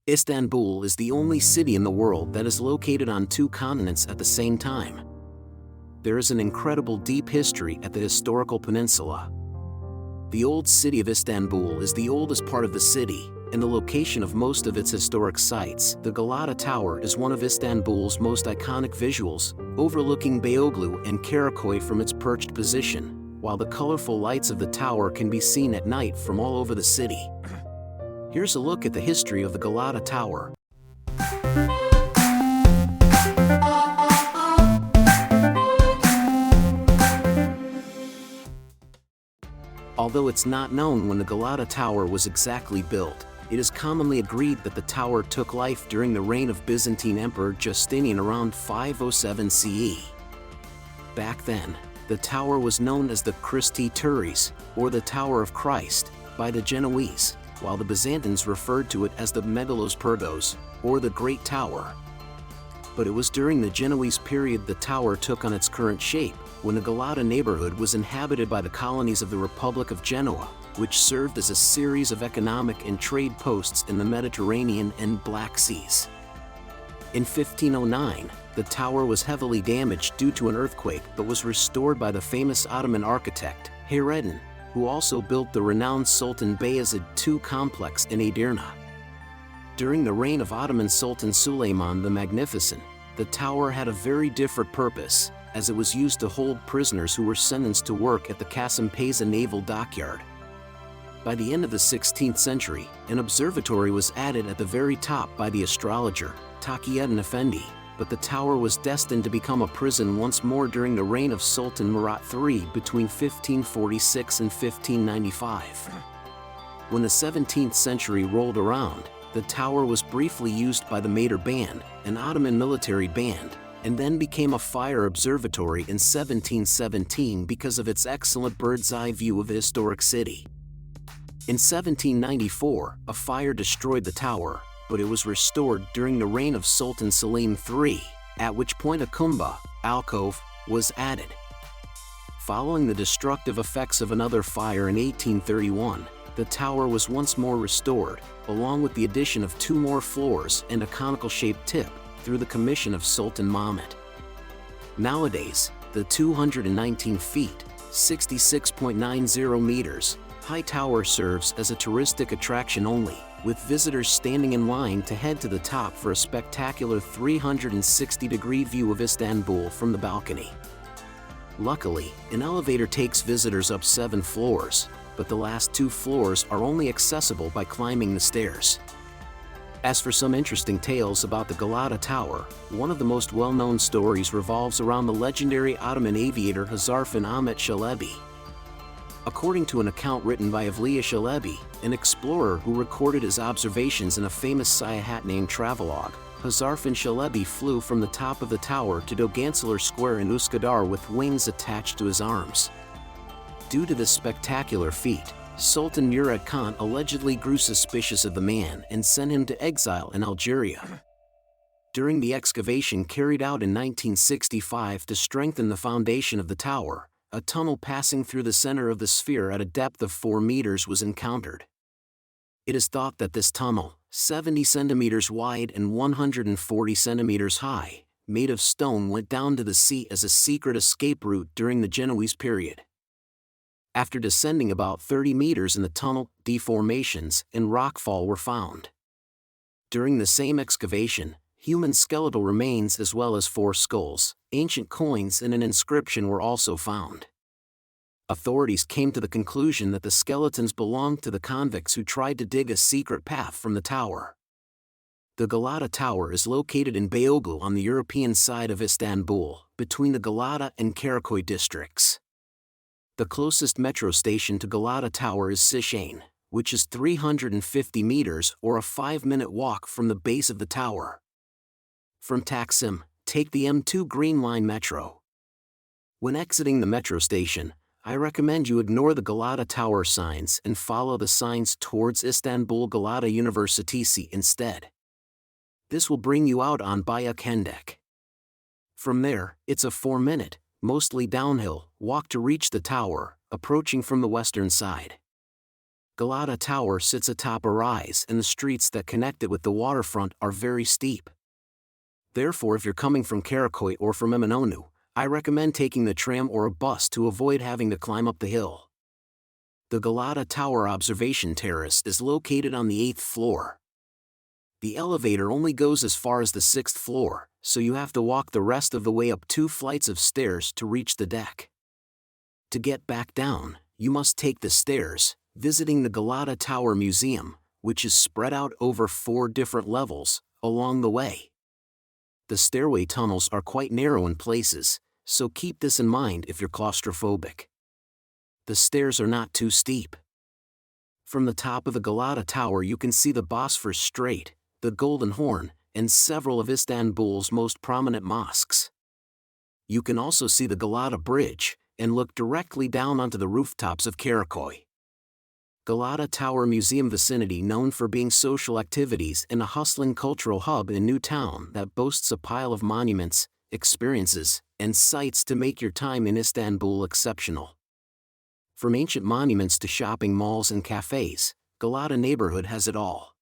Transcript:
Istanbul is the only city in the world that is located on two continents at the same time. There is an incredible deep history at the historical peninsula. The old city of Istanbul is the oldest part of the city, and the location of most of its historic sites. The Galata Tower is one of Istanbul's most iconic visuals, overlooking Beyoğlu and Karaköy from its perched position, while the colorful lights of the tower can be seen at night from all over the city. Here's a look at the history of the Galata Tower. Although it's not known when the Galata Tower was exactly built, it is commonly agreed that the tower took life during the reign of Byzantine Emperor Justinian around 507 CE. Back then, the tower was known as the Christi Turris, or the Tower of Christ, by the Genoese, while the Byzantines referred to it as the Megalos Pyrgos, or the Great Tower. But it was during the Genoese period the tower took on its current shape, when the Galata neighborhood was inhabited by the colonies of the Republic of Genoa, which served as a series of economic and trade posts in the Mediterranean and Black Seas. In 1509, the tower was heavily damaged due to an earthquake but was restored by the famous Ottoman architect, Hayreddin, who also built the renowned Sultan Bayezid II complex in Edirne. During the reign of Ottoman Sultan Suleiman the Magnificent, the tower had a very different purpose, as it was used to hold prisoners who were sentenced to work at the Kasımpaşa naval dockyard. By the end of the 16th century, an observatory was added at the very top by the astrologer, Taqiyuddin Effendi, but the tower was destined to become a prison once more during the reign of Sultan Murat III between 1546 and 1595. When the 17th century rolled around, the tower was briefly used by the Mater Band, an Ottoman military band, and then became a fire observatory in 1717 because of its excellent bird's-eye view of the historic city. In 1794, a fire destroyed the tower, but it was restored during the reign of Sultan Selim III, at which point a kumba, alcove, was added. Following the destructive effects of another fire in 1831, the tower was once more restored, along with the addition of 2 more floors and a conical-shaped tip, through the commission of Sultan Mahmud. Nowadays, the 219 feet, 66.90 meters, high tower serves as a touristic attraction only, with visitors standing in line to head to the top for a spectacular 360-degree view of Istanbul from the balcony. Luckily, an elevator takes visitors up 7 floors, but the last 2 floors are only accessible by climbing the stairs. As for some interesting tales about the Galata Tower, one of the most well-known stories revolves around the legendary Ottoman aviator Huzarfen Ahmet Çelebi. According to an account written by Evliya Çelebi, an explorer who recorded his observations in a famous Seyahat named Travelogue, Huzarfen Çelebi flew from the top of the tower to Doğansalar Square in Üsküdar with wings attached to his arms. Due to this spectacular feat, Sultan Murad Khan allegedly grew suspicious of the man and sent him to exile in Algeria. During the excavation carried out in 1965 to strengthen the foundation of the tower, a tunnel passing through the center of the sphere at a depth of 4 meters was encountered. It is thought that this tunnel, 70 centimeters wide and 140 centimeters high, made of stone, went down to the sea as a secret escape route during the Genoese period. After descending about 30 meters in the tunnel, deformations and rockfall were found. During the same excavation, human skeletal remains as well as 4 skulls, ancient coins and an inscription were also found. Authorities came to the conclusion that the skeletons belonged to the convicts who tried to dig a secret path from the tower. The Galata Tower is located in Beyoğlu on the European side of Istanbul, between the Galata and Karaköy districts. The closest metro station to Galata Tower is Şişhane, which is 350 meters or a 5-minute walk from the base of the tower. From Taksim, take the M2 Green Line metro. When exiting the metro station, I recommend you ignore the Galata Tower signs and follow the signs towards Istanbul Galata Üniversitesi instead. This will bring you out on Bayak Hendek. From there, it's a 4-minute, mostly downhill, walk to reach the tower, approaching from the western side. Galata Tower sits atop a rise and the streets that connect it with the waterfront are very steep. Therefore, if you're coming from Karaköy or from Eminönü, I recommend taking the tram or a bus to avoid having to climb up the hill. The Galata Tower Observation Terrace is located on the 8th floor. The elevator only goes as far as the 6th floor, so you have to walk the rest of the way up 2 flights of stairs to reach the deck. To get back down, you must take the stairs, visiting the Galata Tower Museum, which is spread out over 4 different levels, along the way. The stairway tunnels are quite narrow in places, so keep this in mind if you're claustrophobic. The stairs are not too steep. From the top of the Galata Tower you can see the Bosphorus Strait, the Golden Horn, and several of Istanbul's most prominent mosques. You can also see the Galata Bridge, and look directly down onto the rooftops of Karaköy. Galata Tower Museum vicinity known for being social activities and a hustling cultural hub in New Town that boasts a pile of monuments, experiences, and sights to make your time in Istanbul exceptional. From ancient monuments to shopping malls and cafes, Galata neighborhood has it all.